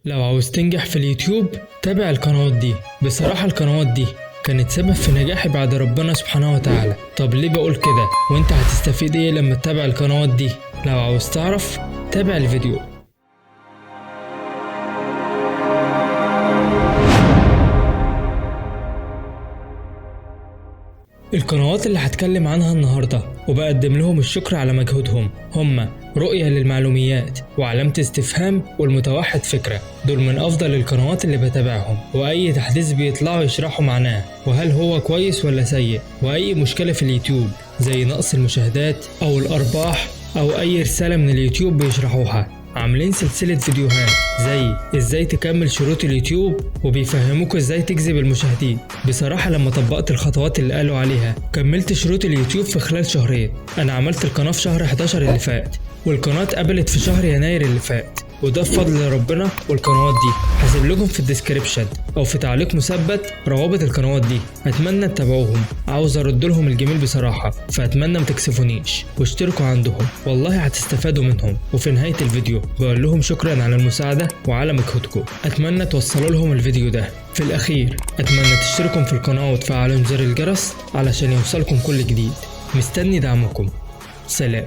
لو عاوز تنجح في اليوتيوب تابع القنوات دي. بصراحة القنوات دي كانت سبب في نجاحي بعد ربنا سبحانه وتعالى. طب ليه بقول كده وانت هتستفيد ايه لما تتابع القنوات دي؟ لو عاوز تعرف تابع الفيديو. القنوات اللي هتكلم عنها النهاردة وبقدم لهم الشكر على مجهودهم هما رؤية للمعلوميات وعلامة استفهام والمتوحد فكرة. دول من أفضل القنوات اللي بتابعهم، وأي تحديث بيطلعوا يشرحوا معناه وهل هو كويس ولا سيء، وأي مشكلة في اليوتيوب زي نقص المشاهدات أو الأرباح أو أي رسالة من اليوتيوب بيشرحوها. عاملين سلسلة فيديوهات زي ازاي تكمل شروط اليوتيوب وبيفهموك ازاي تجذب المشاهدين. بصراحة لما طبقت الخطوات اللي قالوا عليها كملت شروط اليوتيوب في خلال شهرين. انا عملت القناة في شهر 11 اللي فات، والقناة اتقبلت في شهر يناير اللي فات، وده بفضل ربنا. والقنوات دي هسيب لكم في الديسكريبشن او في تعليق مثبت روابط القنوات دي، اتمنى تتابعوهم. عاوز ارد لهم الجميل بصراحة، فاتمنى ما تكسفونيش واشتركوا عندهم، والله هتستفادوا منهم. وفي نهاية الفيديو بقول لهم شكرا على المساعدة وعلى مجهودكم. اتمنى توصلوا لهم الفيديو ده. في الاخير اتمنى تشتركوا في القناة وتفعلوا زر الجرس علشان يوصلكم كل جديد. مستني دعمكم. سلام.